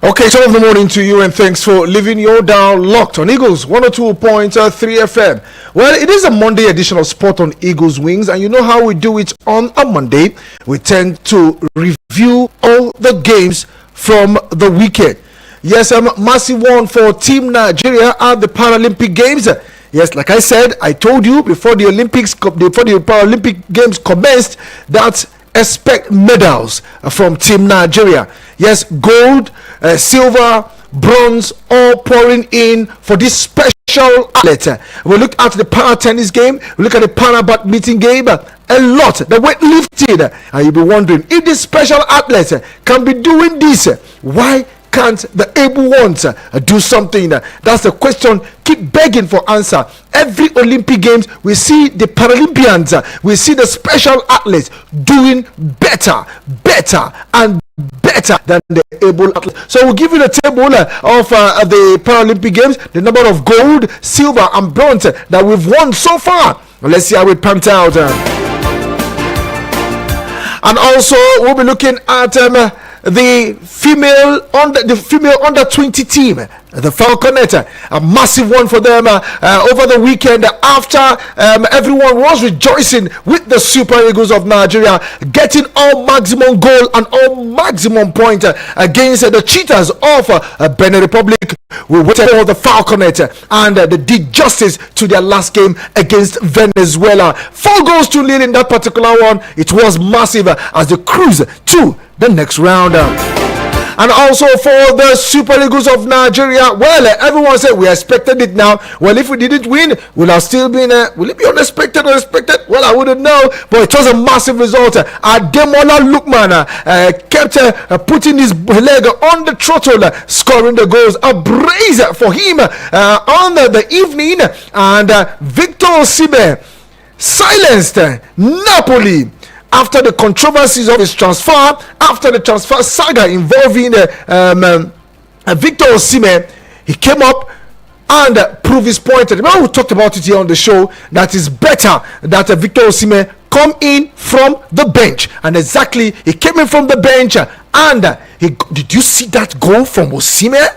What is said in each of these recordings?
Okay, top of the morning to you, and thanks for leaving your dial locked on Eagles 102.3 FM. Well, it is a Monday edition of Sport on Eagles Wings, and you know how we do it on a Monday. We tend to review all the games from the weekend. Yes, a massive one for Team Nigeria at the Paralympic Games. Yes, like I said, I told you before the Paralympic Games commenced that expect medals from Team Nigeria. Yes, gold, silver, bronze, all pouring in for this special athlete. We look at the para tennis game, we look at the para badminton game, a lot, the weightlifting, and you'll be wondering if this special athlete can be doing this, why can't the able ones do something? That's the question. Keep begging for answer. Every Olympic Games, we see the Paralympians, we see the special athletes doing better, and better than the able athletes. So we'll give you the table of the Paralympic Games, the number of gold, silver, and bronze that we've won so far. Let's see how it panned out. And also, we'll be looking at the female under 20 team, the Falconet, a massive one for them over the weekend after everyone was rejoicing with the Super Eagles of Nigeria getting all maximum goal and all maximum point against the Cheetahs of Benin Republic. We waited for the Falconet and they did justice to their last game against Venezuela. 4-0 in that particular one. It was massive as they cruise to the next round. And also for the Super Eagles of Nigeria, well, everyone said we expected it now. Well, if we didn't win, will have still been will it be unexpected or expected? Well, I wouldn't know, but it was a massive result. Ademola Lookman kept putting his leg on the throttle, scoring the goals. A brace for him on the evening, and Victor Osimhen silenced Napoli after the controversies of his transfer, after the transfer saga involving Victor Osimhen. He came up and proved his point. Remember, we talked about it here on the show that it's better that Victor Osimhen come in from the bench, and exactly he came in from the bench, and did you see that goal from Osimhen?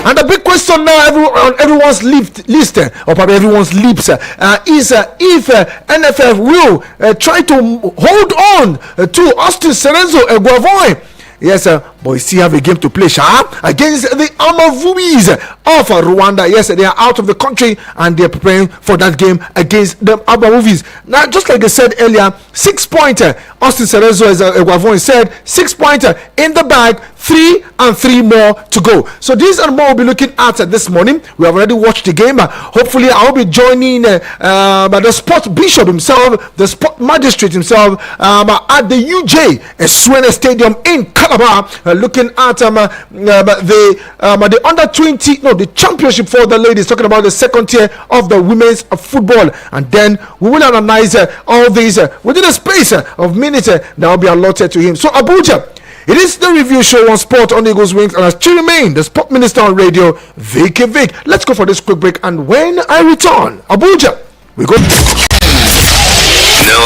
And the big question now on everyone's list, or probably everyone's lips, is if NFF will try to hold on to Austin Cerezo Eguavoin. Yes, but we still have a game to play, against the Amavubi's of Rwanda. Yes, they are out of the country and they're preparing for that game against the Amavubi's. Now, just like I said earlier, 6 point. Austin Cerezo Eguavoin said 6 point in the bag, 3 and 3 more to go. So these are more we'll be looking at this morning. We have already watched the game. Hopefully, I'll be joining the sport bishop himself, the sport magistrate himself, at the UJ Suene Stadium in Calabar, looking at the under 20, the championship for the ladies, talking about the second tier of the women's football. And then we will analyze all these within a space of minutes that will be allotted to him. So Abuja, it is the review show on Sport on Eagles Wings, and I still remain the sport minister on radio, Vicky. Let's go for this quick break, and when I return, Abuja, we go. No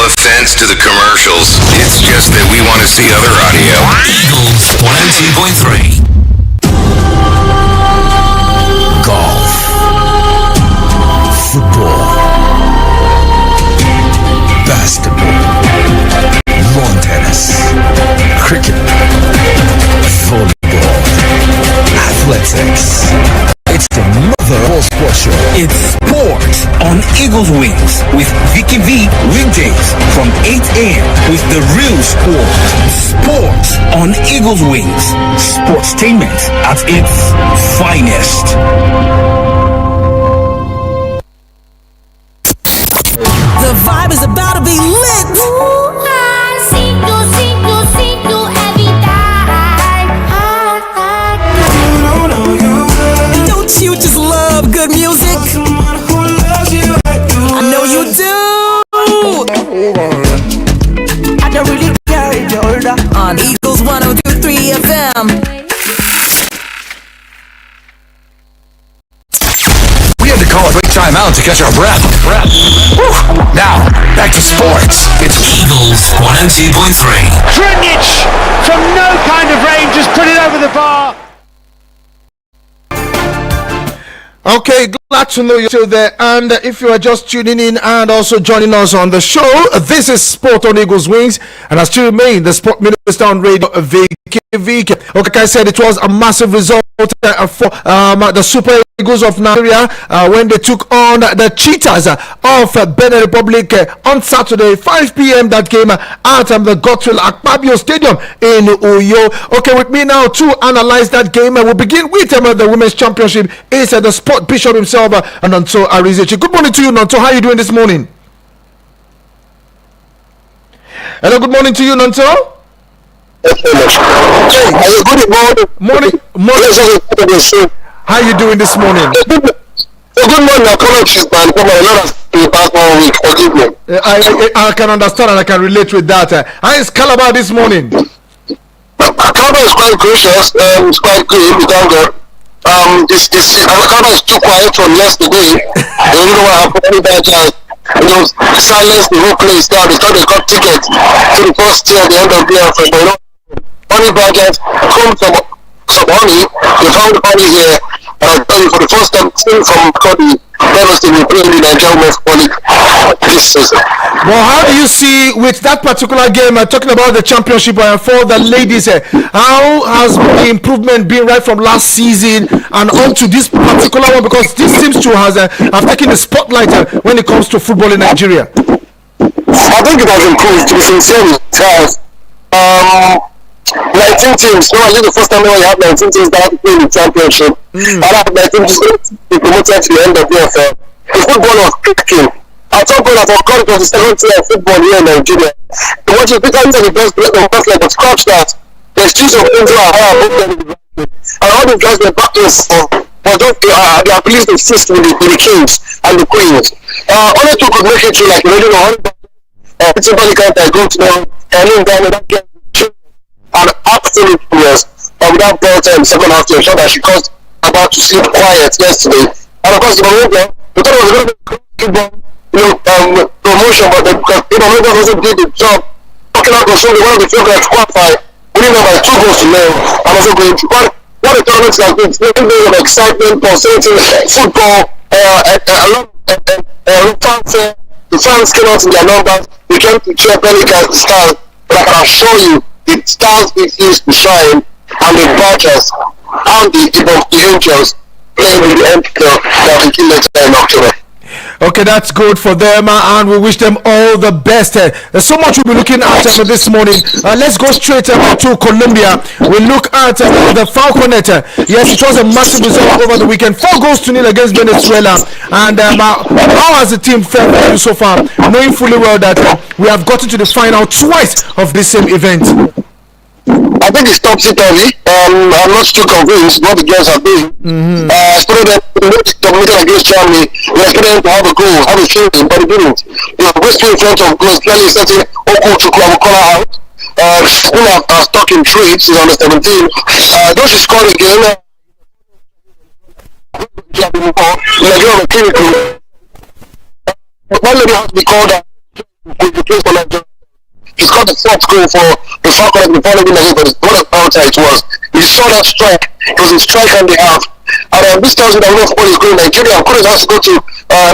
offense to the commercials, it's just that we want to see other audio. Eagles 102.3. Golf, football, basketball, lawn tennis, cricket, volleyball, athletics. It's the mother of all sports show. It's Sport on Eagles Wings with Vicky V weekdays from 8 a.m. with the real sport. Sport on Eagles Wings. Sportstainment at its finest. The vibe is about to be lit. Don't you just love good music? I know you do. I don't really care if you're older. On Eagles 102.3 FM. We had to call a quick timeout to catch our breath. Whew. Now, back to sports. It's Eagles 102.3. Trinic from no kind of range just put it over the bar. Okay, glad to know you're still there. And if you are just tuning in and also joining us on the show, this is Sport on Eagles Wings, and I still remain the Sport Minister on Radio, Vicky. Okay, like I said, it was a massive result for the Super Eagles of Nigeria when they took on the Cheetahs of Benin Republic on Saturday, 5 p.m. That game at the Godswill Akpabio Stadium in Uyo. Okay, with me now to analyze that game, we'll begin with the Women's Championship. It's the Sport Bishop himself, Nonto Arizechi. Good morning to you, Nonto. How are you doing this morning? Hello, good morning to you, Nonto. Okay. Morning. How are you doing this morning? Good morning, apologies, man. Come on, let us be back 1 week. Forgive me. I can understand and I can relate with that. How is Calabar this morning? Calabar is quite gracious. It's quite good. We thank God. Calabar is too quiet from yesterday. You know what happened? Silence the whole place down. They thought they got tickets to the first year at the end of the year. But honey badgers come from honey. They found honey here. And I'll tell you, for the first time, still from Cody, devastating, we played in the Nigerian Women's League this season. Well, how do you see with that particular game, talking about the championship for the ladies, how has the improvement been right from last season and on to this particular one? Because this seems to have taken the spotlight when it comes to football in Nigeria. I think it has improved, to be sincere. It has. 19 teams. No, I think the first time we have 19 teams that have to play in the championship. And I have 19 teams to be promoted to the end of the year. The football was picking. At some point, I forgot it was the second tier of football here in Nigeria. The one you pick out the best player, but scratch that. There's two of things that are above them in the ranking. And all the guys were battling for just they are pleased to assist with the kings and the queens. Only two could make it through, like, you know, somebody can't go to them and then that game. And absolute players without ball time second half to ensure that she caused about to sleep quiet yesterday. And of course, we thought it was going to be promotion, but because Maybe also did the job. Talking about controlling one of the few guys qualified, winning by 2 goals to 0, and also going to what the tournament has been. It's making of excitement, pulsating football, fanfare. The fans came out in their numbers. We came to cheer Pelicans, the stars, but I can assure you, the stars refuse to shine, and the Badgers and the Angels playing with the NPL that will kill later in October. Okay, that's good for them, and we wish them all the best. There's so much we'll be looking at for this morning. Let's go straight to Colombia. We look at the Falconet. Yes, it was a massive result over the weekend. 4 goals to 0 against Venezuela. And how has the team fared so far, knowing fully well that we have gotten to the final twice of this same event? I think it's topsy-turvy. I'm not still convinced what the girls are doing. I expected them to dominate against Germany. We expected them to have a goal, have a shooting, but they didn't. Western in front of goals, clearly setting Oko to Kwabukala out. Who are stuck in trade, she's under 17. Though she scored again, one lady has to be called out to place for Nigeria. He scored the 4th goal for the Falcons in the following game, but what a counter it was. You saw that strike. It was a strike and a half. And this tells you that football is going. Nigeria, of course, has to go to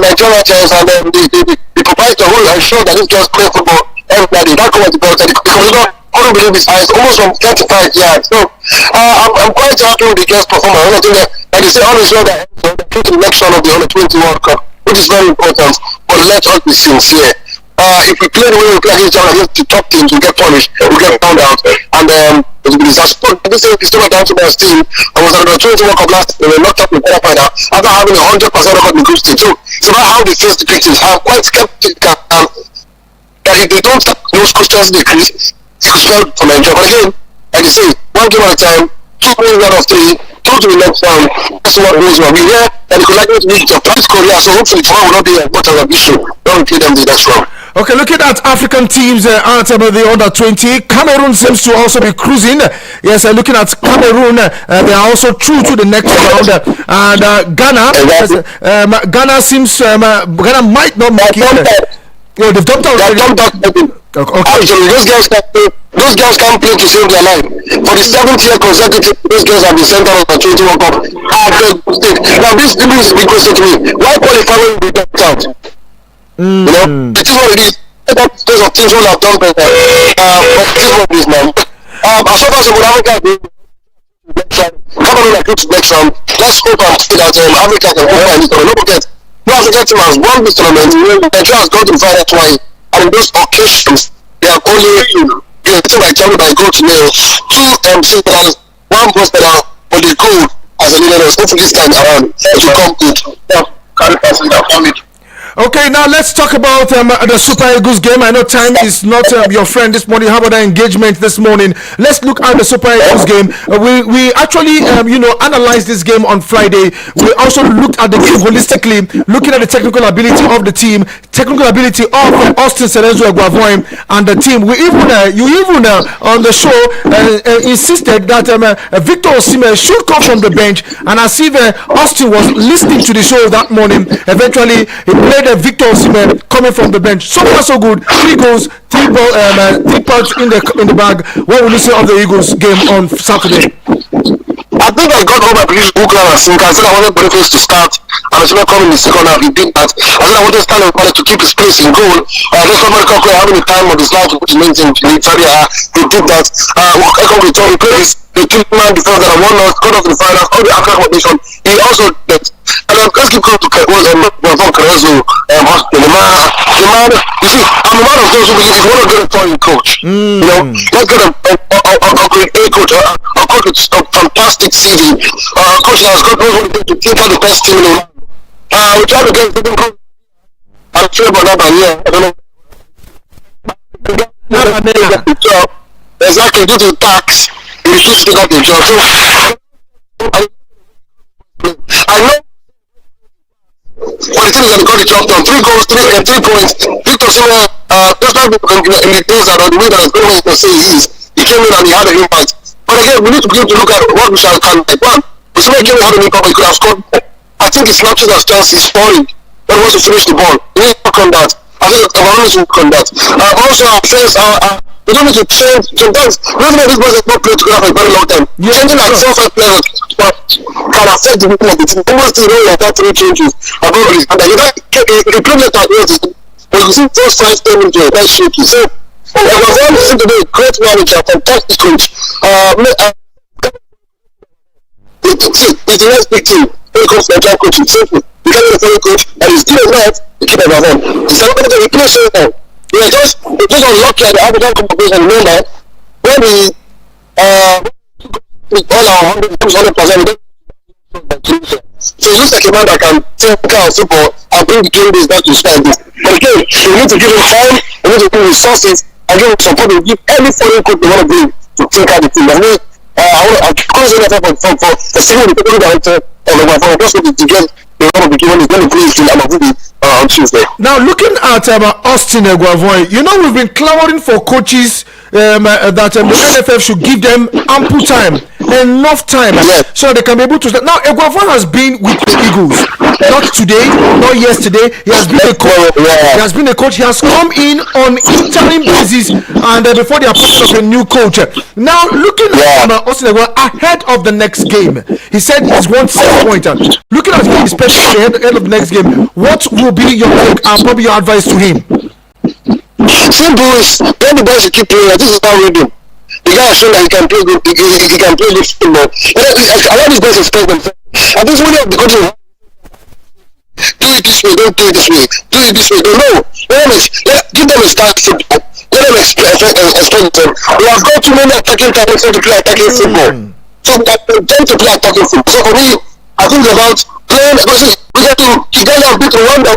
Nigeria Chelsea, and then the proprietor who ensured that these girls play football everybody. That goal was the belt, and the corridor couldn't believe his eyes, almost from 35 yards. So I'm quite happy with the girls' performance. I think that, like they say, all is well that they're to the next one of the Under-20 World Cup, which is very important. But let us be sincere. If we play the way we play against the top teams, we get punished, we get found out, and it will be disaster. This is Cristiano Danto's team. I was at the 20 World Cup last year, they were knocked up in the quarterfinal after having 100% record in the group stage. So it's about how they face the victims. I'm quite skeptical that if they don't start those questions decrease, it could spell for Nigeria. But again, like you say, 1 game at a time, 2 wins out of 3, 2 to the next round. That's what goes well. We hear that they could likely to meet Japan, Korea, so hopefully tomorrow will not be as much of an issue. Don't play them the next round. Okay, looking at African teams out of the Under-20, Cameroon seems to also be cruising. Yes, looking at Cameroon, they are also through to the next round. And Ghana, Ghana seems Ghana might not make it. Yo, they've dumped out. They have dumped out everything. Okay. Actually, those girls can't play to save their life. For the 7th year consecutive, those girls have been sent out of the 20 World Cup. Now, this is a big question to me. Why qualify when we dumped out? You know, it is what it is. Those of teams who have done better. But it is what it is, man. As far as Africa is Cameroon are good to next round. Let's hope and pray that Africa can go and don't forget, no African team has won this tournament. Nigeria has gone to the final twice, and in those occasions, they have only team like Germany by goal to nil, 2 silver medals, 1 bronze medal, but the gold as a leader. Hopefully this time around it will come good. Carry pass in that family. Okay, now let's talk about the Super Eagles game. I know time is not your friend this morning. How about the engagement this morning? Let's look at the Super Eagles game. We actually, analyzed this game on Friday. We also looked at the game holistically, looking at the technical ability of the team, technical ability of Austin Serenzo Eguavoin and the team. You even on the show insisted that Victor Osimhen should come from the bench, and as if Austin was listening to the show that morning, eventually he played Victor Osimhen coming from the bench. So far so good. 3 goals, 3 points in the bag. What will you say of the Eagles game on Saturday? I think I got over British Buchland and Sink. I said I wanted Boniface to start and Osimhen coming in the second half. He did that. I said I wanted Stanley to keep his place in goal. Just somebody having the time of his life to put his names in. He did that. He played the 2-man defense that I won us, got off to the final, all the African competition. He also did. And let's keep going to Caruso, the man, you see, I'm a man of those who believe if you want to get a foreign coach, you know, let's get a great A coach, a coach with a fantastic CV, a coach that has got those who to think out the best team in the world. We try to get the coach. I'm sure about that, I don't know. Exactly, due to tax, he refused to take out the job. So, I know. For the team that got the job done, 3 goals, 3 points. Victor Osimhen, just like in the days that the way that going to say he came in and he had an impact. But again, we need to begin to look at what we shall can like. One, Osimhen came in and had an impact, but he could have scored. I think his snatches as Chelsea scoring when he wants to finish the ball. We need to work on that. I think Cameroon needs to work on that. Also, our friends we don't need to change. Sometimes, reason why these boys have not played together for a very long time. Changing our self-help players can affect the movement of the team. Almost the role of that 3 changes are going to be. And you play later at the but you see first 5-10 minutes, that's shaky. So, Eguavoin seems to be a great manager, fantastic coach. It's the next big team when it comes to Nigerian coaching. Simple. You can't get a foreign coach, and he's doing that to keep Eguavoin. He's not going to play so well. We're just unlucky at the African competition. Remember, when we all our 100%, so he looks like a man that can take care of football and bring the game days back to standards. But again, we need to give him time, we need to give him resources, and give him support and give any foreign coach they want to bring to take out the team. I mean, I'm closing that up for the senior technical director of the just to get the one of the game when he's going to play his team on Tuesday. Now, looking at Austin Eguavoin, we've been clamoring for coaches that the NFF should give them ample time, enough time, so they can be able to start. Now, Eguavoin has been with the Eagles, not today, not yesterday. He has been a coach. He has been a coach. He has come in on interim basis, and before the appointment of a new coach. Now, looking at Austin Eguavoin ahead of the next game, he said he's won 7 points. Looking at him, especially ahead of the next game, what will be your take and probably your advice to him? Simple is when the boys keep playing. This is how we do. The guy has shown that he can play good. He can play good football. A lot of these guys expect themselves. And this one of the coaches do it this way, don't do it this way. Do it this way, don't know. Give them a start football. Let them expect them. We have got too many attacking talents to play attacking football. So that they tend to play attacking football. So for me, I think about playing. We get to Uganda and beat Rwanda.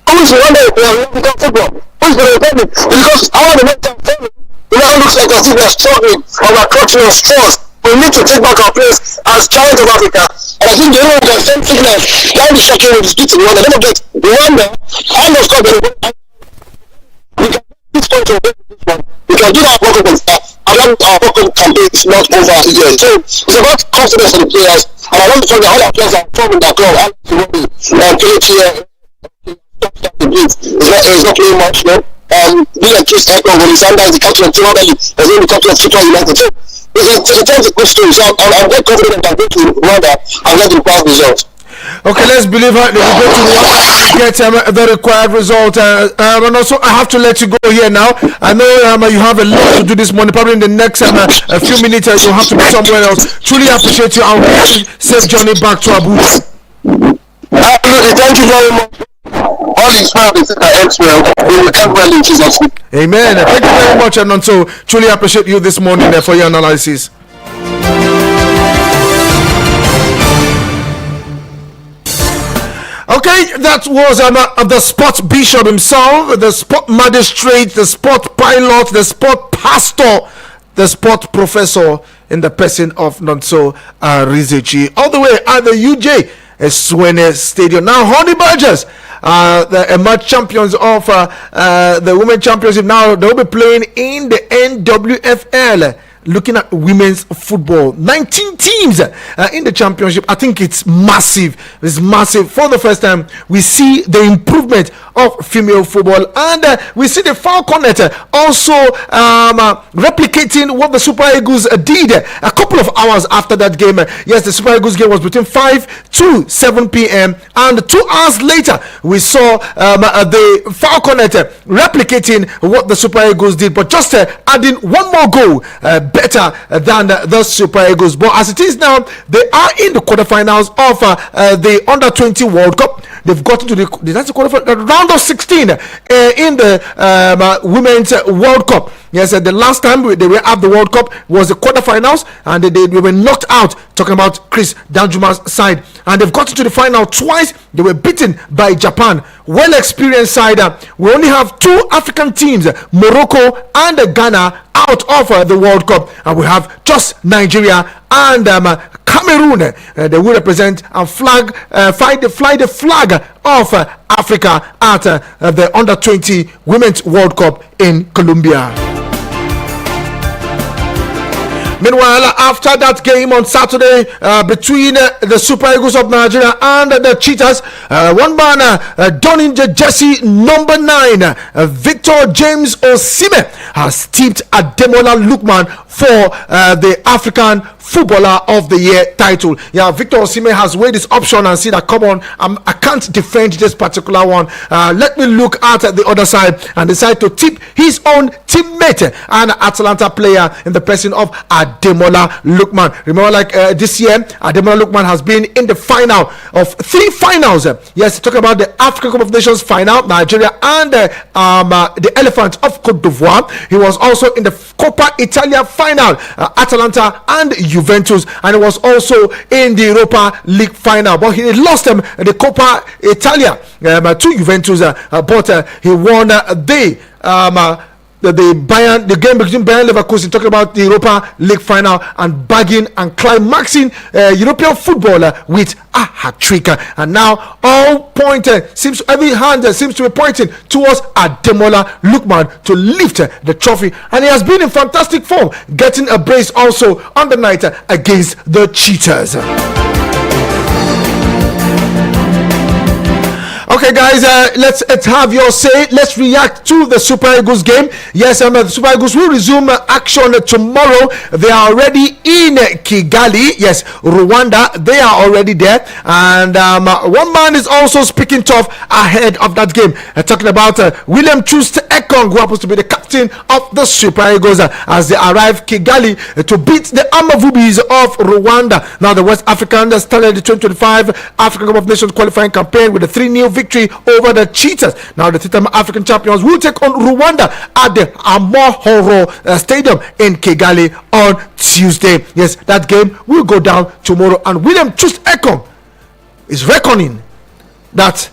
Who is Rwanda if we are become football? Who is going to defend it? Because I want to make them family. It now looks like as if we are struggling or we are clutching our straws. We need to take back our place as giants of Africa. And I think the only one can send signals down the shocking with the streets in Rwanda. Don't forget, Rwanda, and of course, we can do this point of this one. We can do that work against that. And then our work campaign is not over yet. So it's about confidence for the players. And I want to find that all our players are forming that club. And Kelechi, He's not playing much, no. Being a key striker when he's under the captain of Tirana, he's in the captain of Super United. So it's a good story. So I'm very confident that going to Rwanda and getting the result. Okay, let's believe her. They will go to Rwanda and get the required result. And also, I have to let you go here now. I know you have a lot to do this morning. Probably in the next a few minutes, you'll have to be somewhere else. Truly appreciate you. I'll wish you safe journey back to Abuja. Absolutely, thank you very much. All is well, it's the ends well. We can't well in Jesus' name. Amen. Thank you very much, and so truly appreciate you this morning for your analysis. Okay, that was the sports bishop himself, the sport magistrate, the sport pilot, the sport pastor, the sport professor in the person of Nonso Rizici, all the way at the UJ Swene Stadium. Now, Honey Badgers, the emerged champions of the women championship, now they'll be playing in the NWFL. Looking at women's football, 19 teams in the championship. I think it's massive. It's massive. For the first time, we see the improvement of female football, and we see the Falconet also replicating what the Super Eagles did a couple of hours after that game. Yes, the Super Eagles game was between 5 to 7 p.m. and 2 hours later, we saw the Falconet replicating what the Super Eagles did, but just adding one more goal. Better than the Super Eagles. But as it is now, they are in the quarterfinals of the Under-20 World Cup. They've gotten to the round of 16 in the Women's World Cup. Yes, the last time they were at the World Cup was the quarterfinals, and they were knocked out. Talking about Chris Danjuma's side, and they've gotten to the final twice. They were beaten by Japan. Well experienced side. We only have two African teams, Morocco and Ghana, out of the World Cup, and we have just Nigeria and Cameroon. They will represent and fly the flag of Africa at the Under-20 Women's World Cup in Colombia. Meanwhile, after that game on Saturday between the Super Eagles of Nigeria and the Cheetahs, one man donning the jersey number 9, Victor James Osimhen, has tipped Ademola Lookman for the African Footballer of the Year title. Yeah, Victor Osimhen has weighed his option and see that, come on, I can't defend this particular one. Let me look at the other side, and decide to tip his own teammate and Atalanta player in the person of Ademola Lookman. Remember, like this year, Ademola Lookman has been in the final of 3 finals. Yes, talking about the African Cup of Nations final, Nigeria and the Elephants of Cote d'Ivoire. He was also in the Coppa Italia final, Atalanta and Juventus, and he was also in the Europa League final, but he lost them the Coppa Italia to Juventus, but he won the game between Bayern Leverkusen, talking about the Europa League final, and bagging and climaxing European football with a hat-trick. And now every hand seems to be pointing towards Ademola Lookman to lift the trophy, and he has been in fantastic form, getting a brace also on the night against the Cheetahs. Okay, guys, let's have your say. Let's react to the Super Eagles game. Yes, the Super Eagles will resume action tomorrow. They are already in Kigali. Yes, Rwanda. They are already there. And one man is also speaking tough ahead of that game. Talking about William Troost Ekong, who happens to be the captain of the Super Eagles, as they arrive Kigali to beat the Amavubis of Rwanda. Now, the West Africans started the 2025 African Cup of Nations qualifying campaign with a 3-0 victory over the Cheetahs. Now the two-time African champions will take on Rwanda at the Amahoro Stadium in Kigali on Tuesday. Yes, that game will go down tomorrow, and William Troost Ekong is reckoning that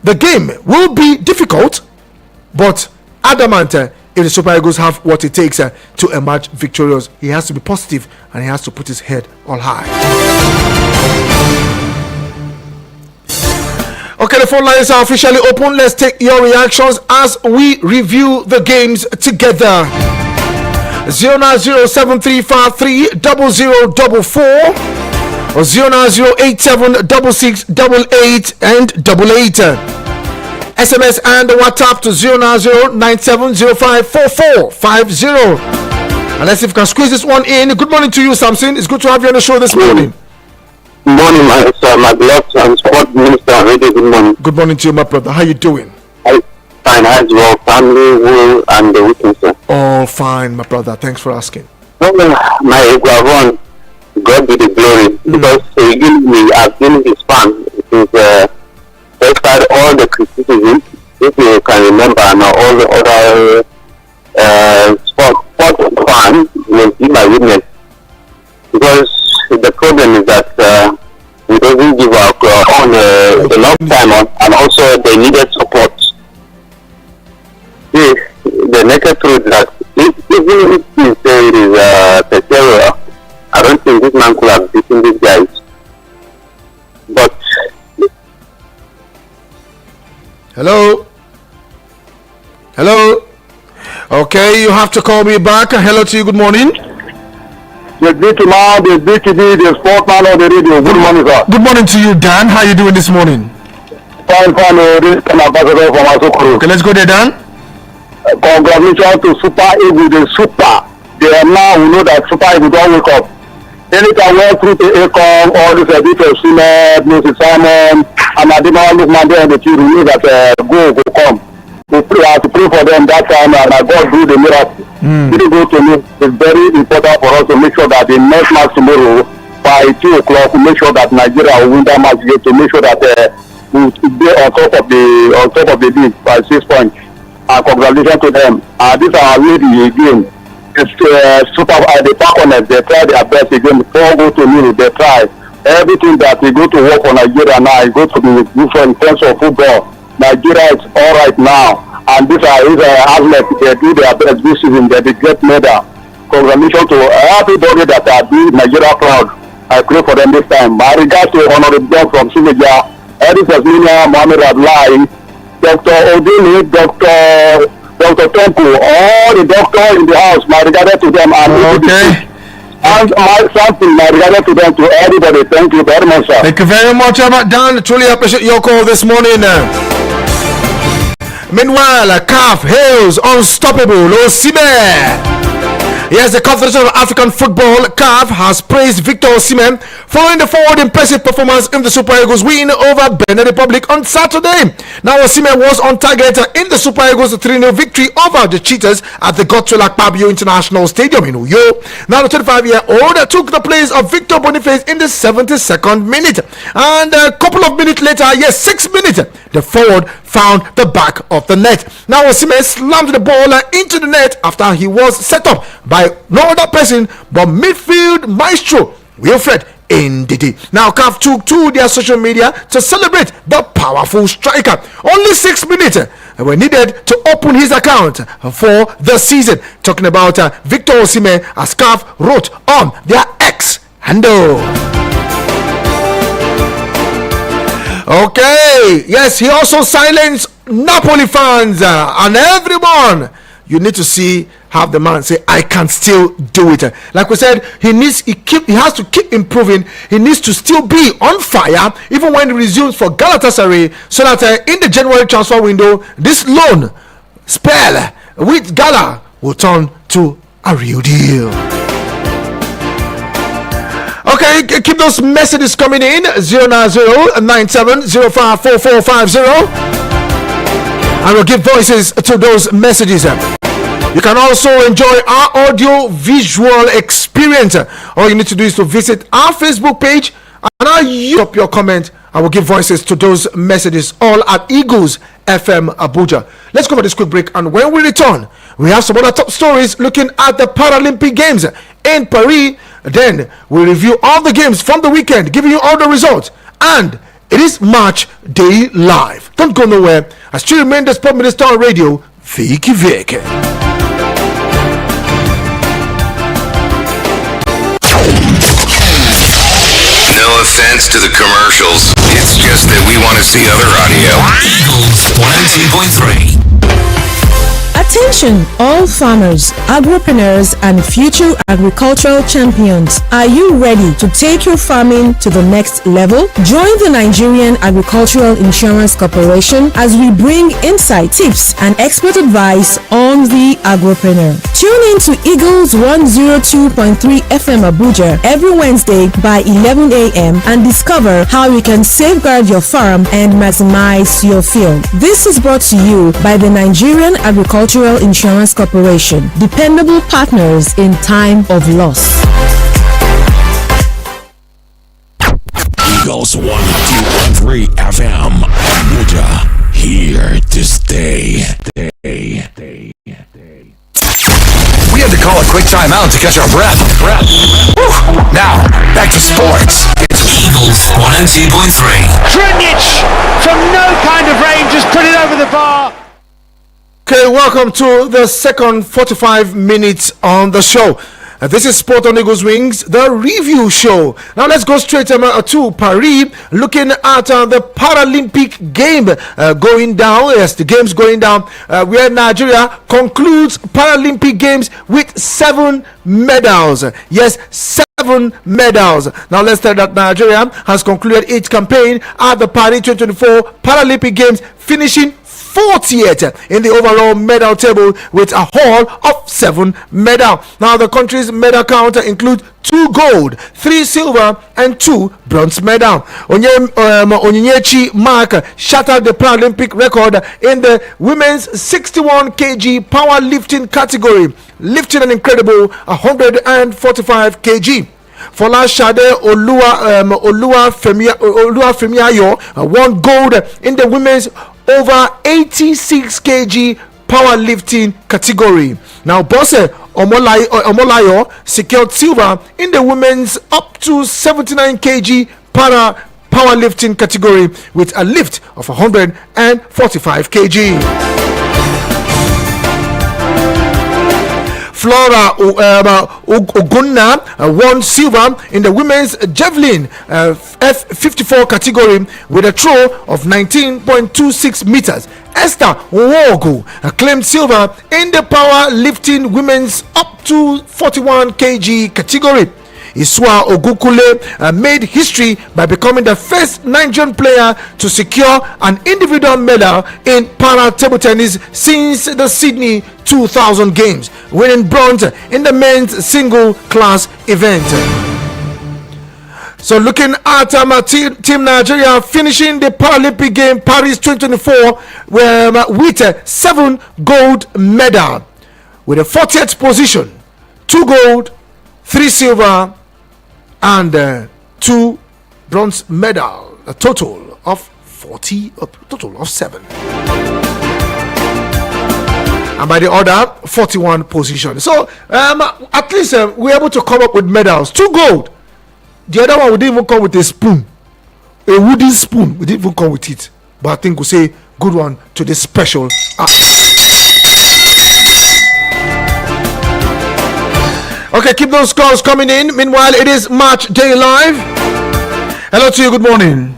the game will be difficult, but adamant if the Super Eagles have what it takes to emerge victorious. He has to be positive, and he has to put his head on high. Okay, the phone lines are officially open. Let's take your reactions as we review the games together. 09073530044 or 090876688 and 88. SMS and WhatsApp to 09097054450. And let's see if we can squeeze this one in. Good morning to you, Samson. It's good to have you on the show this morning. Good morning, my beloved sport minister. Good morning. Good morning to you, my brother. How you doing? Fine, as well. Family, will, and the weekend, sir. All fine, my brother. Thanks for asking. My Iguavon, God be the glory, because I've been his fan since despite all the criticism, if you can remember, and all the other sport fan will be my witness. Because the problem is that we don't give our on the long time on, and also they needed support. The naked truth that even if you say it is Peteria, I don't think this man could have beaten these guys. But hello? Okay, you have to call me back. Hello to you, good morning. the Vicky man, the Vicky, the sportman on the radio. Good morning, sir. Good morning to you, Dan. How are you doing this morning? Fine, this is an ambassador from Asokoro. Okay, let's go there, Dan. Congratulations to Super Eagles, the Super. They are now, we know that Super Eagles don't wake up. Anytime we went through to ACOM, all this bit of Simet, Moses Simon, and Adima Lukman there in the team, we know that go will come. We have to pray for them that time, and God do the miracle. Really go to me. It's very important for us to make sure that the next match tomorrow, by 2 o'clock, we make sure that Nigeria will win that match game, to make sure that we be on top of the league by 6 points. And congratulations to them. These are lady again. It's super. They back on it. They try their best again. Before go to me, they try everything that they go to work for Nigeria now. They go to the different terms of football. Nigeria is all right now, and these are athletes. They do their best this season. They get medal. Congratulations to everybody that are doing Nigeria proud. I pray for them this time. My regards to Honorable John from Simeja, Edith Asminia, Mohammed Adlai, Dr. Odini, Dr. Temple, all the doctors in the house, my regards to them. Okay. And my regards to them, to everybody. Thank you very much, sir. Thank you very much, Dan. Truly appreciate your call this morning. Meanwhile, CAF hails unstoppable Osimhen. Yes, the Confederation of African Football, CAF, has praised Victor Osimhen following the forward impressive performance in the Super Eagles win over Benin Republic on Saturday. Now, Osimhen was on target in the Super Eagles 3-0 victory over the Cheetahs at the Godswill Akpabio International Stadium in Uyo. Now, the 25-year-old took the place of Victor Boniface in the 72nd minute. And a couple of minutes later, 6 minutes, the forward found the back of the net. Now, Osimhen slammed the ball into the net after he was set up by no other person but midfield maestro Wilfred Ndidi. Now, CAF took to their social media to celebrate the powerful striker. Only 6 minutes were needed to open his account for the season. Talking about Victor Osimhen, as CAF wrote on their X handle. Okay, yes, he also silenced Napoli fans and everyone. You need to see how the man say, I can still do it. Like we said, he has to keep improving. He needs to still be on fire even when he resumes for Galatasaray, so that in the January transfer window, this loan spell with Gala will turn to a real deal. Okay, keep those messages coming in. 09097054450. And we'll give voices to those messages. You can also enjoy our audio visual experience. All you need to do is to visit our Facebook page and I'll drop your comment. I will give voices to those messages, all at Eagles FM Abuja. Let's go for this quick break, and when we return, we have some other top stories looking at the Paralympic Games in Paris. Then we'll review all the games from the weekend, giving you all the results, and it is Match Day Live. Don't go nowhere. I still remain the Sport Minister on Radio, Vicky Vick. No offense to the commercials. It's just that we want to see other audio. Eagles 102.3. At Attention, all farmers, agripreneurs, and future agricultural champions. Are you ready to take your farming to the next level? Join the Nigerian Agricultural Insurance Corporation as we bring insight, tips, and expert advice on the agripreneur. Tune in to Eagles 102.3 FM Abuja every Wednesday by 11 a.m. and discover how you can safeguard your farm and maximize your field. This is brought to you by the Nigerian Agricultural Insurance Corporation, dependable partners in time of loss. Eagles 102.3 FM Abuja, here to stay. We had to call a quick timeout to catch our breath. Whew. Now, back to sports. It's Eagles 102.3. Drinic from no kind of range just put it over the bar. Okay, welcome to the second 45 minutes on the show. This is Sport on Eagles Wings, the review show. Now let's go straight to Paris, looking at the Paralympic game going down. Yes, the game's going down, where Nigeria concludes Paralympic Games with 7 medals. Yes, 7 medals. Now let's tell that Nigeria has concluded its campaign at the Paris 2024 Paralympic Games, finishing 40th in the overall medal table with a haul of 7 medals. Now the country's medal count includes 2 gold, 3 silver, and 2 bronze medals. Onyinyechi Mark shattered the Paralympic record in the women's 61 kg powerlifting category, lifting an incredible 145 kg. Folashade Oluwafemiayo won gold in the women's over 86 kg powerlifting category. Now Bose Omolayo secured silver in the women's up to 79 kg powerlifting category with a lift of 145 kg. Flora Ogunna won silver in the women's javelin F54 category with a throw of 19.26 meters. Esther Nwogu claimed silver in the powerlifting women's up to 41 kg category. Iswa Ogukule made history by becoming the first Nigerian player to secure an individual medal in para table tennis since the Sydney 2000 Games, winning bronze in the men's single class event. So looking at Team Nigeria finishing the Paralympic game Paris 2024 with 7 gold medal, with a 40th position, 2 gold, 3 silver, and 2 bronze medal, a total of 7. And by the order, 41 position. So at least we're able to come up with medals. 2 gold. The other one we didn't even come with a spoon, a wooden spoon. We didn't even come with it. But I think we'll say good one to this special. Okay, keep those calls coming in. Meanwhile, it is Match Day Live. Hello to you. Good morning.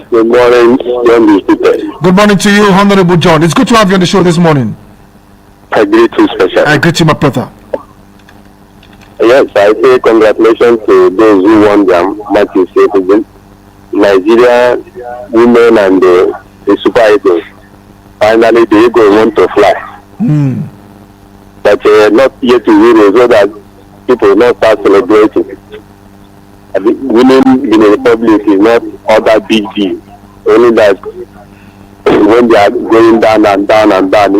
Good morning, John. Good morning to you, Honorable John. It's good to have you on the show this morning. I greet you special. I greet you, my brother. Yes, I say congratulations to those who won their matches yesterday. Nigeria women and the Super Eagles. Finally, the Eagles want to fly. But not yet to win, so that people will not start celebrating. Winning in the Republic is not all that big deal. Only that when they are going down and down and down,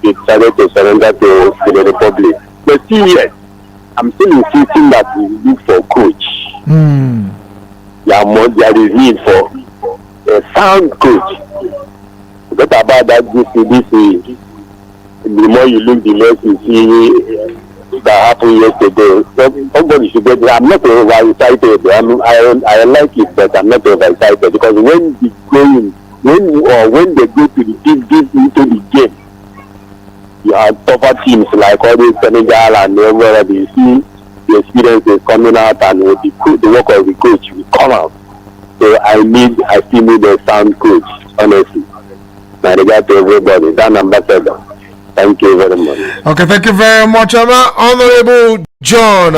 they decided to surrender to the Republic. But still, yes, I'm still insisting that we look for coach. There is need for a sound coach. What about that this the more you look, the less you see that happened yesterday. So somebody should get there. I'm not overexcited. I like it, but I'm not overexcited because when they go to the into the game, you have tougher teams like all these Senegal and wherever you see the experience is coming out and with the work of the coach will come out. So I still need a sound coach, honestly. I regard to everybody, that ambassador. Thank you very much. Okay, thank you very much, Honorable John,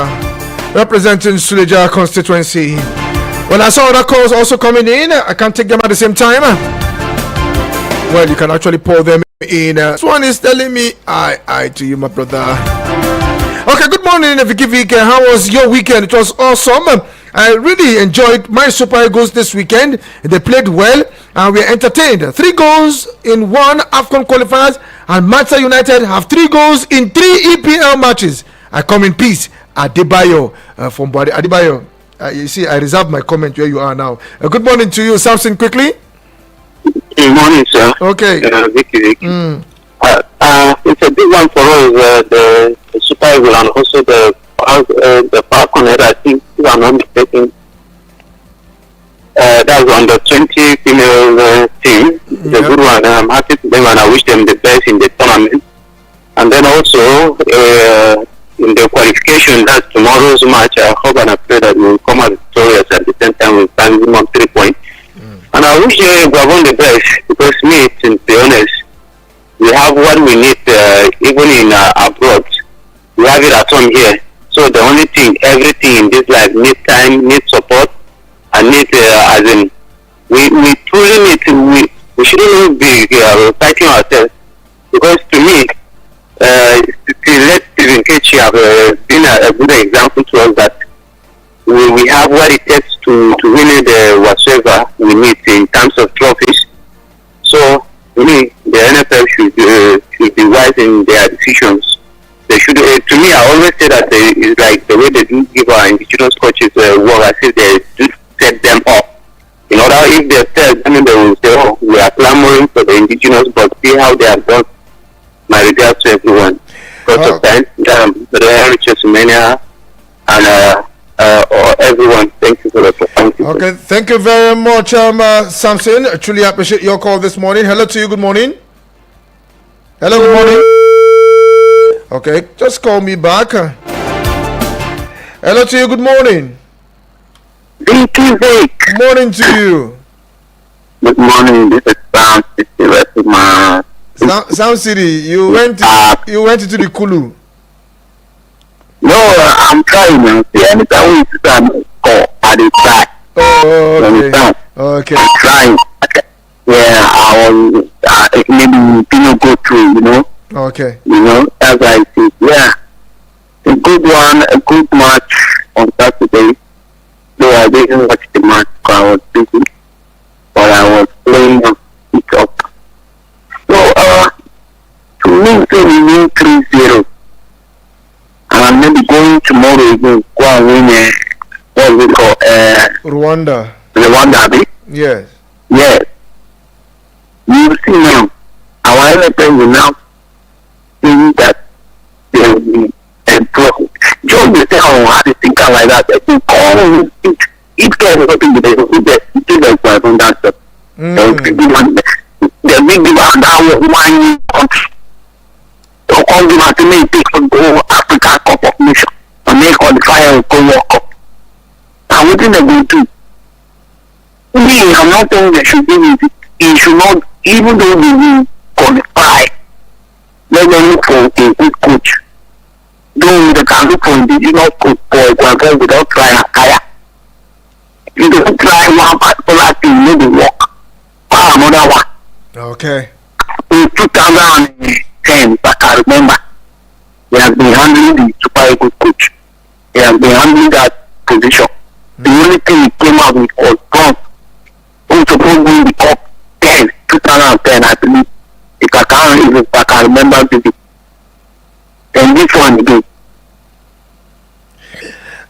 representing Suleja constituency. Well, I saw other calls also coming in. I can't take them at the same time. Well, you can actually pour them in. This one is telling me, I to you, my brother. Okay, good morning, Vicky. How was your weekend? It was awesome. I really enjoyed my Super Eagles this weekend. They played well and we were entertained. 3 goals in 1 AFCON qualifiers, and Manchester United have 3 goals in 3 EPL matches. I come in peace. Adebayo from Bode. Adebayo, you see, I reserve my comment where you are now. Good morning to you, Samson, quickly. Good morning, sir. Okay. Vicky. It's a big one for us, the Super Eagles, and also the Falcon. I think, if I'm not mistaken, that was on the 20 female team. It's a good one. I'm happy for them and I wish them the best in the tournament. And then also, in the qualification, that's tomorrow's match, I hope and I pray that we will come out victorious at the same time with maximum 3 points. And I wish Gabon the best, because me, to be honest, we have what we need even in abroad. We have it at home here. So the only thing, everything in this life needs time, needs support, and needs, as in, we truly need we shouldn't be fighting ourselves. Because to me, let Stephen Kechi have been a good example to us that we have what it takes to win it whatsoever we need in terms of trophies. So, to me, the NFL should be wise in their decisions. They should, to me, I always say that it's like the way they do give our indigenous coaches work, as if they do set them up. In order, if they set them, they will say, oh, we are clamoring for the indigenous, but see how they have done. My regards to everyone. Because of time, the Richard Sumania, and everyone, thank you for the opportunity. Okay, thank you very much, Samson. I truly appreciate your call this morning. Hello to you, good morning. Hello, good morning. Okay, just call me back. Hello to you, good morning. Vicky, Vick. Good morning to you. Good morning, this is Sam City. Sound City, you went into the Kulu. No, I'm trying to see anytime we sit and call at the back. Oh, okay. I'm trying. Yeah, I was maybe didn't go through, you know. Okay. You know, as I see. Yeah. A good one, a good match on Saturday. Though I didn't watch the match because I was busy. But I was playing it up. So, to me, say we win 3-0. And maybe going tomorrow again, go and win what we call Rwanda. Rwanda, right? Yes. Yes. You see now, our NFL will now think that they will be employed. Just the say how they think like that. They think, oh, it can be something that they do for that stuff. The big demand that one country. So all the mathematics take to go Africa Cup of Nations and make qualify and go World Cup. And what did they go do? Me, I'm not saying they should do it. It should not, even though they will qualify, let them look for a good coach. Though they can look for indigenous coach for example without trying a hire. If they don't try one particular thing, maybe work. Or another one. Okay. In 2010, I can remember, he has been handling the Super Eagles coach. He has been handling that position. The only thing he came out with was bronze. Who supposed to win the cup 2010, I believe. If I can remember vividly. And this one again.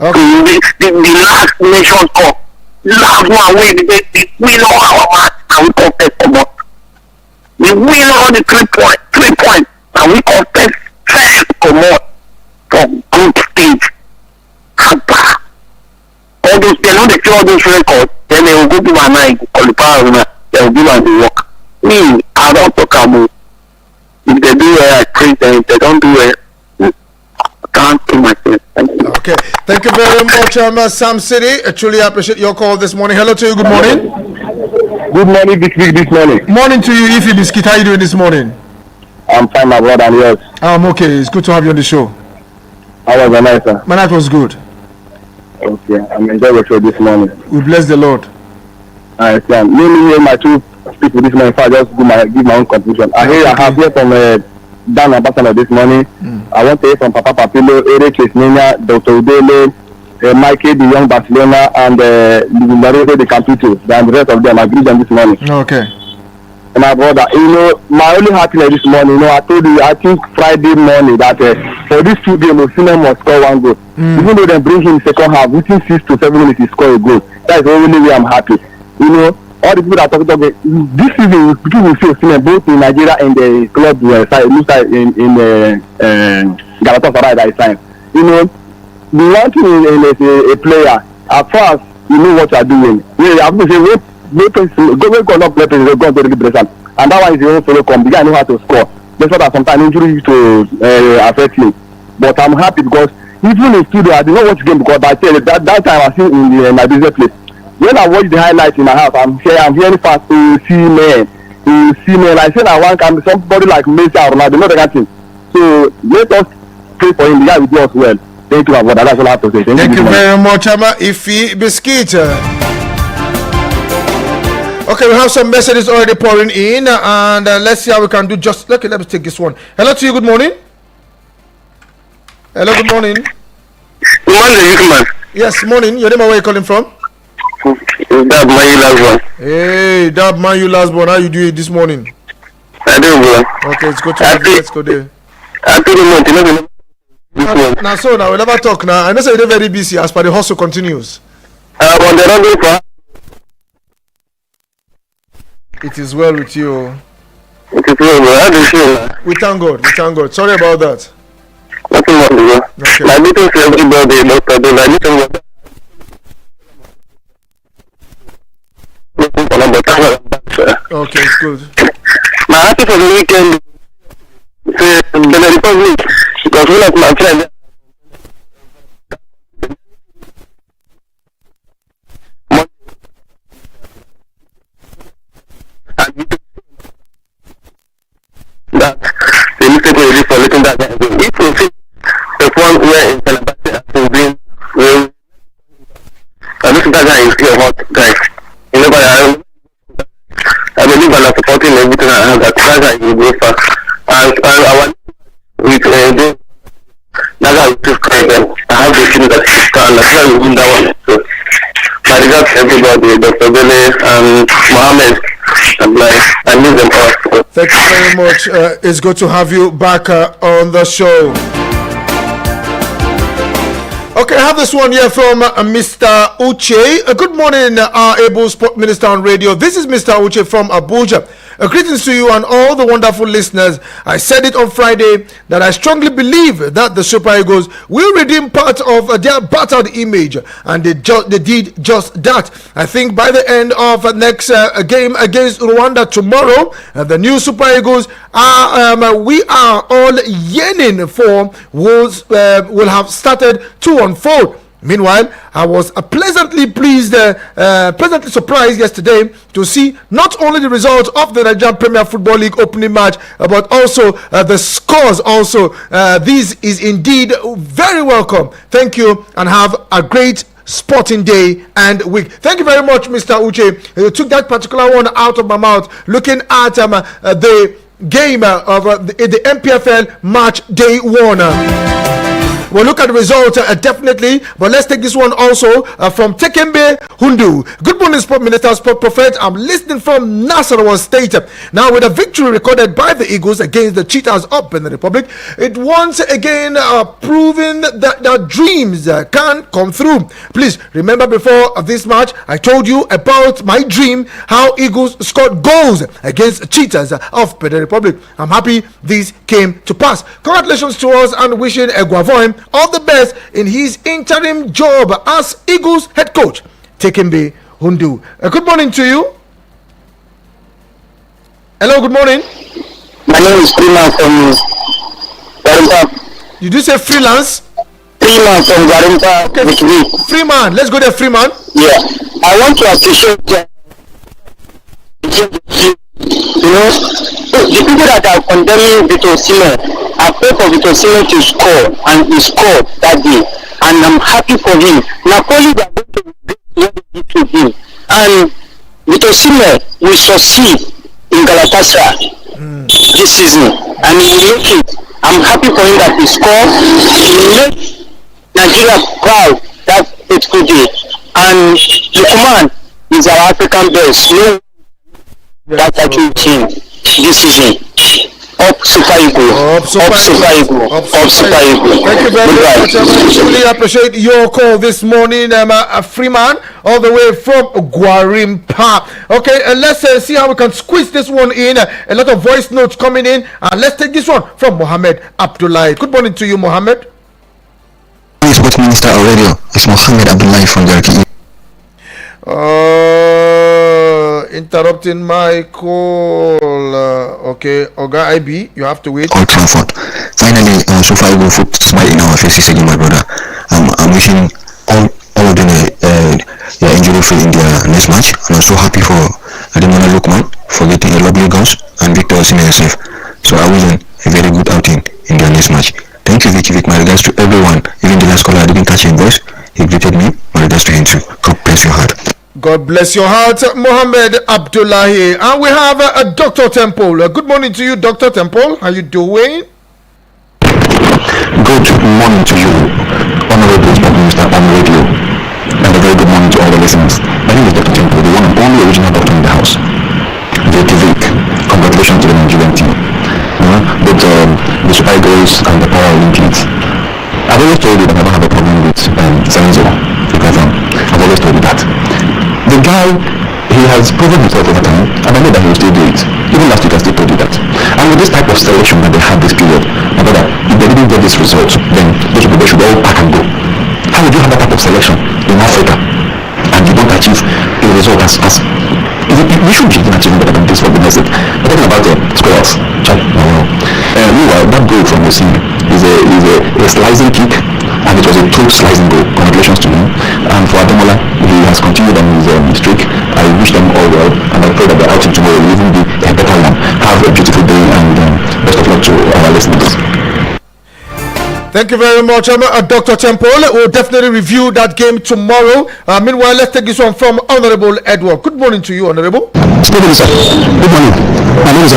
Okay. The last Nation Cup, last one where they win all our match and we contest for more. We win all the 3 points, and we contest 5 or more for group stage. All those, they know they see all those records, then they will go to my night, qualify, they will do and they work. Me, I don't talk about if they do it, I praise them. If they don't do it, I can't kill myself. Thank you. Okay, thank you very much, Sam City. I truly appreciate your call this morning. Hello to you, good morning. Good morning, Vick, this morning. Morning to you, Ify Biscuit. How are you doing this morning? I'm fine, my brother, and yours? I'm okay. It's good to have you on the show. How was the night, sir? My night was good. Okay, I'm enjoying the show this morning. We bless the Lord. I understand. Me and my two people this morning, if I just give my own conclusion. I have heard from Dan Ambassador this morning. I want to hear from Papa Papilo, Eric Chisnina, Dr. Udele, Mikey, the young Barcelona, and Lorenzo de Campito, and the rest of them. I greet them this morning. Okay. And my brother, my only happiness this morning, I told you, I think Friday morning that for this 2 games, Osimhen must score 1 goal. Even though they bring him second half, within 6 to 7 minutes, he score a goal. That is the only way I'm happy. All the people that are talking about this season, people will see Osimhen both in Nigeria and the club side in Galatasaray that is signed. The one thing in a player, as far as you know what you are doing, you have to say, go not play president, go to the president, and that one is the only follow come. The guy know how to score. That's why sometimes injury used to affect him. But I'm happy because even in studio, I did not watch the game because I tell you that time I was in my business place. When I watch the highlights in my house, I'm hearing fast to see men. I say I want can be somebody like Messi or Ronaldo, not the kind thing. So let us pray for him. The guy will do us well. Thank you, my brother. That's all I have to say. Thank you very much, Ama Ifi Biscuit. Okay, we have some messages already pouring in, and let's see how we can do. Okay, let me take this one. Hello to you. Good morning. Hello. Good morning. Good morning, Vicky. Yes, morning. Your name and where you calling from? Dab Mayu Lasbon. Hey, Dab Mayu Lasbon. How you doing this morning? I do, bro. Okay, it's good to have you. Let's go there. Happy month. Now, so now we never talk now. I know you're very busy as per the hustle continues. On the road for. It is well with you. It is well, bro. How do you feel? We thank God. We thank God. Sorry about that. Nothing more, bro. Okay. I need to see everybody, Dr. Dole. I need to Okay, it's good. My happy for the weekend the Republic because one of my friends that the newspaper is for letting that guy go. If you see the one where in Calabasas has been doing well, I don't think that guy is a hot guy. You know, I believe I'm supporting everything I have. That guy will go far. And our with that guy will just cry them. I have the feeling that he's and that's why we win that one. So my regards to everybody, Dr. Bele and Mohammed. I miss them all. Thank you very much. It's good to have you back on the show. Okay, I have this one here from Mr. Uche. Good morning, our able sport minister on radio. This is Mr. Uche from Abuja. Greetings to you and all the wonderful listeners. I said it on Friday that I strongly believe that the Super Eagles will redeem part of their battered image, and they did just that. I think by the end of next game against Rwanda tomorrow, the new Super Eagles we are all yearning for will have started to unfold. Meanwhile, I was pleasantly surprised yesterday to see not only the result of the Nigerian Premier Football League opening match, but also the scores. Also, this is indeed very welcome. Thank you, and have a great sporting day and week. Thank you very much, Mr. Uche. You took that particular one out of my mouth. Looking at the game of the MPFL match day 1. We'll look at the result definitely, but let's take this one also from Tekembe Hundu. Good morning, Sport Minister, Sport Prophet. I'm listening from Nasarawa State. Now, with a victory recorded by the Eagles against the Cheetahs up in the Republic, it once again proving that their dreams can come through. Please remember, before this match, I told you about my dream, how Eagles scored goals against Cheetahs of the Republic. I'm happy this came to pass. Congratulations to us, and wishing Eguavoin all the best in his interim job as Eagles head coach. Tekembe Hundu. Good morning to you. Hello, good morning. My name is Freeman from Garimpa. Did you say freelance? Freeman from Garimpa. Okay, Freeman. Let's go there, Freeman. Yeah. I want to appreciate You know, so the people that are condemning Victor Osimhen, I pray for Victor Osimhen to score, and he scored that day, and I'm happy for him. Napoli they are going to regret what they did to him, and Victor Osimhen will succeed in Galatasaray this season, and he will make it. I'm happy for him that he scored. He will make Nigeria proud that fateful day, and Lukman is our African best. No, that's actually team this season. Up Super Eagle. Up Super Eagle. Up Super Eagle. Thank you very much. I really appreciate your call this morning, Freeman, all the way from Gwarimpa. Okay, let's see how we can squeeze this one in. A lot of voice notes coming in. Let's take this one from Mohammed Abdullahi. Good morning to you, Mohammed. Sports Minister already. It's Mohammed Abdullahi from Garki. Interrupting my call. Okay, Oga IB, you have to wait. Old Trafford. Finally, so far we put smile in our faces again, my brother. I'm wishing all of them injury free in their next match, and I'm so happy for Ademola Lookman for getting a lovely goals and Victor Osimhen himself. So I wish them a very good outing in their next match. Thank you, Vicky. My regards to everyone. Even the last caller, I didn't catch his voice. He greeted me. My regards to him too. God bless your heart. God bless your heart, Mohammed Abdullahi. And we have Dr. Temple. Good morning to you, Dr. Temple. How you doing? Good morning to you, Honorable Sport Minister on radio. And a very good morning to all the listeners. My name is Dr. Temple, the one and only original doctor in the house. Vick. Congratulations to the Nigerian team. But the Super Eagles and the Paralympics. I've always told you that I don't have a problem with Senzo. I've always told you that. The guy, he has proven himself over time, and I know that he will still do it. Even last week I still told you that. And with this type of selection that they had this period, my brother, if they didn't get this result, then those people, they should all pack and go. How would you have that type of selection in Africa and you don't achieve a result as you should be achieving better than this, for goodness sake. We're talking about the squares. Meanwhile, that goal from Osimhen is a slicing kick, and it was a true slicing goal. Congratulations to him. And for Ademola, he has continued on his streak. I wish them all well, and I pray that the outing tomorrow will even be a better one. Have a beautiful day, and best of luck to our listeners. Thank you very much, Dr. Temple. We'll definitely review that game tomorrow. Meanwhile, let's take this one from Honorable Edward. Good morning to you, Honorable. Good morning, sir. Good morning. My name is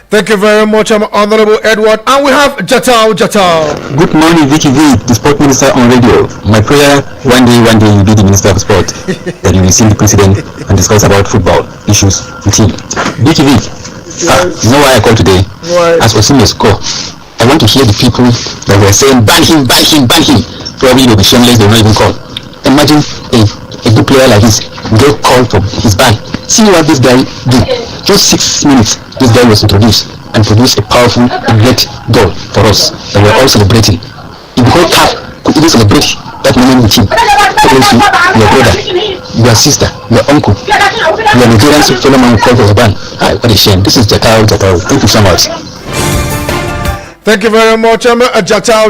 Thank you very much, Honorable Edward. And we have Jatao. Good morning, Vicky V, the Sport Minister on radio. My prayer, one day you'll be the Minister of Sport, that you will see the President and discuss about football issues with him. Vicky V, you know why I called today? Why? As for senior score, I want to hear the people that were saying, ban him. Probably they'll be shameless, they'll not even call. Imagine a good player like this get called for his ban. See what this guy did. Just 6 minutes, this guy was introduced and produced a powerful, great goal for us, and we're all celebrating. If the whole CAF could even celebrate that moment with him, obviously your brother, your sister, your uncle, your Nigerian fellow man will call for a ban. What a shame. This is Jatao. Thank you so much. Thank you very much, Jatao.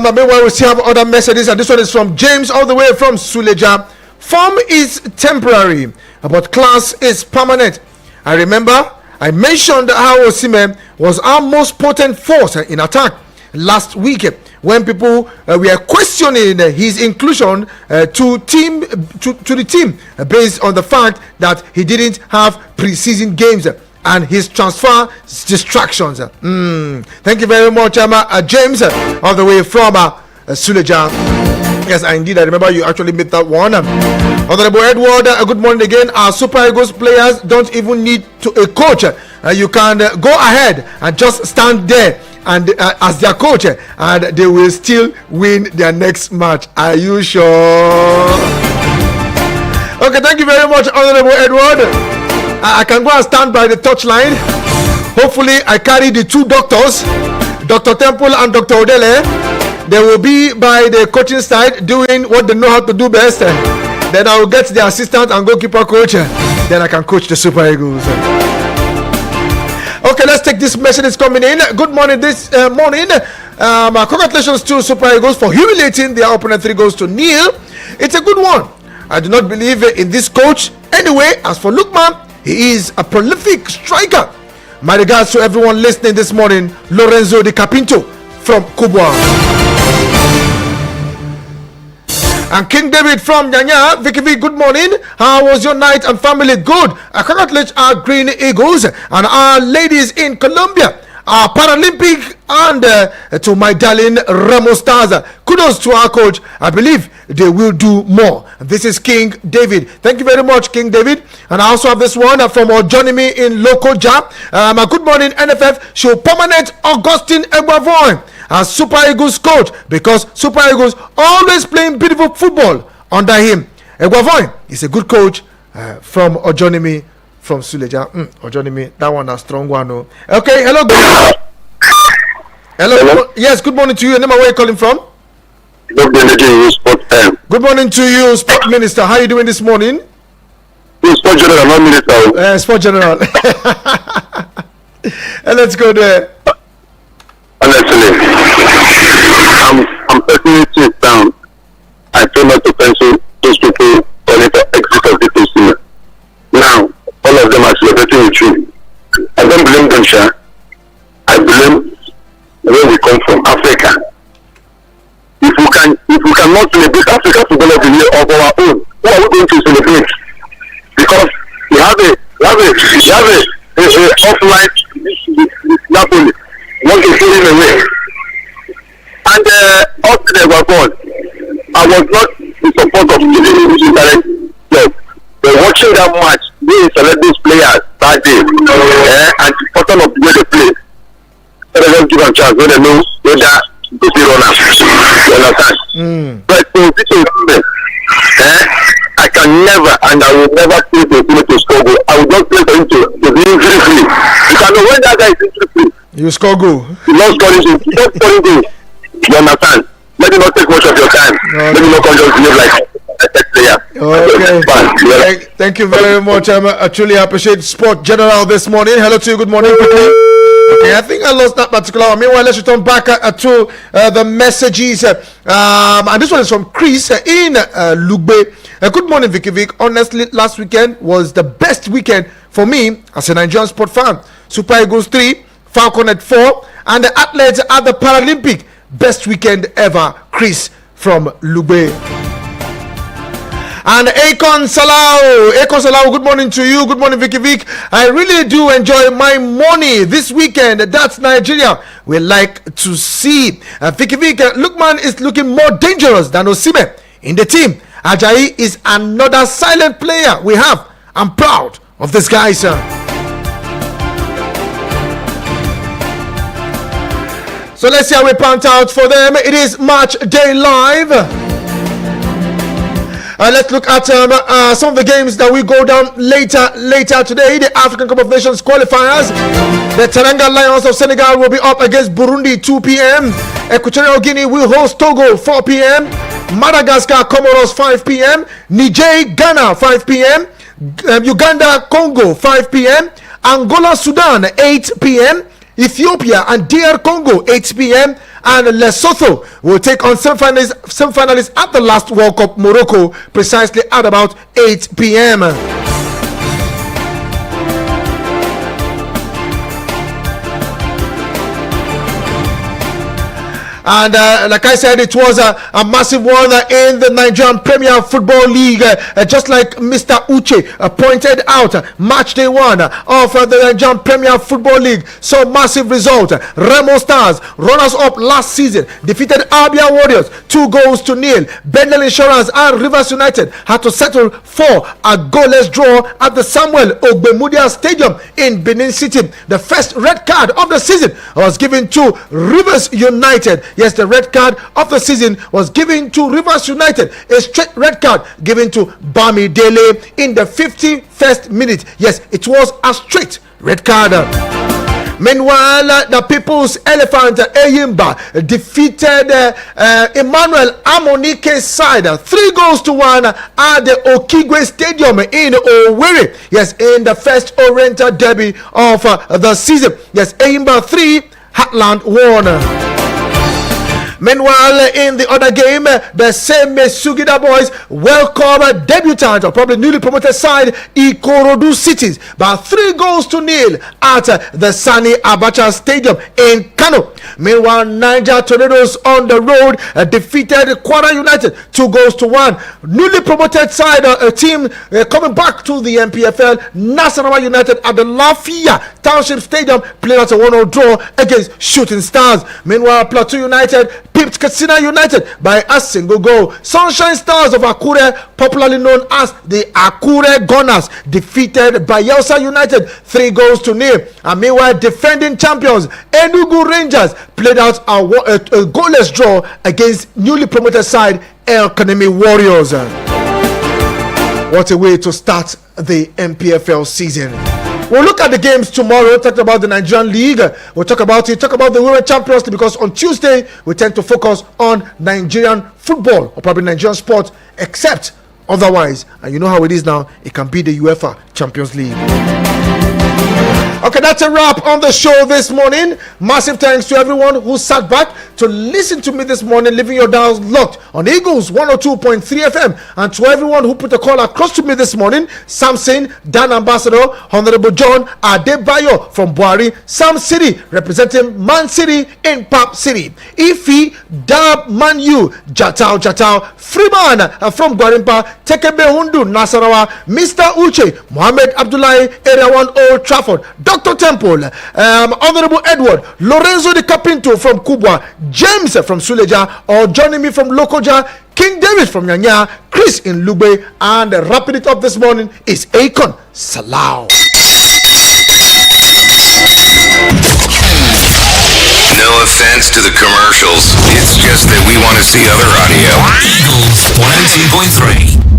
Meanwhile, we still have other messages, and this one is from James, all the way from Suleja. Form is temporary, but class is permanent. I remember I mentioned how Osimhen was our most potent force in attack last week when people were questioning his inclusion to the team based on the fact that he didn't have preseason games and his transfer distractions. Thank you very much, James, all the way from Suleja. Yes, indeed. I remember you actually made that one. Honorable Edward, good morning again. Our Super Eagles players don't even need a coach. You can go ahead and just stand there and as their coach, and they will still win their next match. Are you sure? Okay, thank you very much, Honorable Edward. I can go and stand by the touchline. Hopefully, I carry the two doctors, Dr. Temple and Dr. Odele. They will be by the coaching side doing what they know how to do best. Then I will get the assistant and goalkeeper coach. Then I can coach the Super Eagles. Okay, let's take this message. It's coming in. Good morning this morning. Congratulations to Super Eagles for humiliating their opponent 3-0. It's a good one. I do not believe in this coach. Anyway, as for Lukman, he is a prolific striker. My regards to everyone listening this morning. Lorenzo Di Capinto from Kubwa. And King David from Nyanya. Vicky, good morning. How was your night and family? Good. I congratulate our Green Eagles and our ladies in Colombia, our Paralympic, and to my darling Ramo Stars. Kudos to our coach. I believe they will do more. This is King David. Thank you very much, King David. And I also have this one from Ojonimi in Lokoja. Good morning, NFF. Show permanent Augustine Egbavoy as Super Eagles coach, because Super Eagles always playing beautiful football under him. Egbavoy is a good coach from Ojonimi from Suleja. Ojonimi, that one a strong one. Oh. Okay, hello. Hello. Yes, good morning to you. Name, where are you calling from? Good morning to you, Sport time. Good morning to you, Sport Minister. How are you doing this morning? Sport General, not Minister. Sport General. Let's go there. Honestly, I'm personally sitting down. I try not to pencil those people on the exit of the team. Now, all of them are celebrating with you. I don't blame them, Sha. I blame where we come from, Africa. If we cannot celebrate Africa Football of the Year of our own, who are we going to celebrate? Because we have a offline Napoli. Want to throw him away. And after they were gone, I was not in support of giving him the direct job. But watching that match, they select those players that day, and the pattern of the way they play. So they just give them a chance when they know whether they can run out. You understand? But so this is I can never and I will never play for him to score goal. I will not play for him to be injury free. You can know when that guy is injury free. You score goal. You not scoring goal. You not scoring goal. You understand? Let me not take much of your time. Okay. Let me not just behave like a tech player. Okay. Thank you very much. I truly appreciate Sport General this morning. Hello to you. Good morning. Okay, I think I lost that particular one. Meanwhile, let's return back to the messages. And this one is from Chris in Lugbe. Good morning, Vicky Vick. Honestly, last weekend was the best weekend for me as a Nigerian sport fan. Super Eagles 3. Falcon at 4, and the athletes at the Paralympic. Best weekend ever. Chris from Lube. And Akon Salau, good morning to you. Good morning, Vicky Vick. I really do enjoy my money this weekend. That's Nigeria. We like to see. Vicky Vick, Lukman is looking more dangerous than Osime in the team. Ajayi is another silent player we have. I'm proud of this guy, sir. So let's see how we pant out for them. It is Match Day Live. Let's look at some of the games that we go down later today. The African Cup of Nations qualifiers. The Teranga Lions of Senegal will be up against Burundi 2 p.m. Equatorial Guinea will host Togo 4 p.m. Madagascar, Comoros 5 p.m. Niger, Ghana 5 p.m. Uganda, Congo 5 p.m. Angola, Sudan 8 p.m. Ethiopia and DR Congo 8 p.m. and Lesotho will take on semi-finalists at the last World Cup, Morocco, precisely at about 8 p.m. And like I said, it was a massive one in the Nigerian Premier Football League. Just like Mr. Uche pointed out, match day one of the Nigerian Premier Football League. So massive result. Remo Stars, runners up last season, defeated Abia Warriors 2-0. Bendel Insurance and Rivers United had to settle for a goalless draw at the Samuel Ogbemudia Stadium in Benin City. The first red card of the season was given to Rivers United. Yes, the red card of the season was given to Rivers United. A straight red card given to Bami Dele in the 51st minute. Yes, it was a straight red card. Meanwhile, the People's Elephant Eyimba defeated Emmanuel Amonike's side 3-1 at the Okigwe Stadium in Owerri. Yes, in the first Oriental Derby of the season. Yes, Eyimba 3, Heartland 1. Meanwhile, in the other game, the same Sugida boys welcome debutant or probably newly promoted side Ikorodu Cities by 3-0 at the Sani Abacha Stadium in Kano. Meanwhile, Niger Tornadoes on the road defeated Kwara United 2-1. Newly promoted side team coming back to the MPFL, Nasarawa United at the Lafia Township Stadium played out a 1-0 draw against Shooting Stars. Meanwhile, Plateau United pipped Katsina United by a single goal. Sunshine Stars of Akure, popularly known as the Akure Gunners, defeated Bayelsa United 3-0. And meanwhile, defending champions Enugu Rangers played out a goalless draw against newly promoted side El Kanemi Warriors. What a way to start the MPFL season. We'll look at the games tomorrow, talk about the Nigerian League. We'll talk about the Women Champions League, because on Tuesday we tend to focus on Nigerian football or probably Nigerian sport, except otherwise. And you know how it is now, it can be the UEFA Champions League. Okay, that's a wrap on the show this morning. Massive thanks to everyone who sat back to listen to me this morning, leaving your dials locked on Eagles 102.3 FM. And to everyone who put a call across to me this morning, Samson, Dan Ambassador, Honorable John Adebayo from Buhari, Sam City, representing Man City in Pap City, Ifi, Dab, Manu, Jatau, Freeman from Gwarimpa, Tekebe Hundu, Nasarawa, Mr. Uche, Mohammed Abdullahi, Area 1 Old Trafford, Dr. Temple, Honorable Edward, Lorenzo de Capinto from Kubwa, James from Suleja, or joining me from Lokoja, King David from Nyanya, Chris in Lugbe, and wrapping it up this morning is Akon Salau. No offense to the commercials. It's just that we want to see other audio. Eagles 102.3.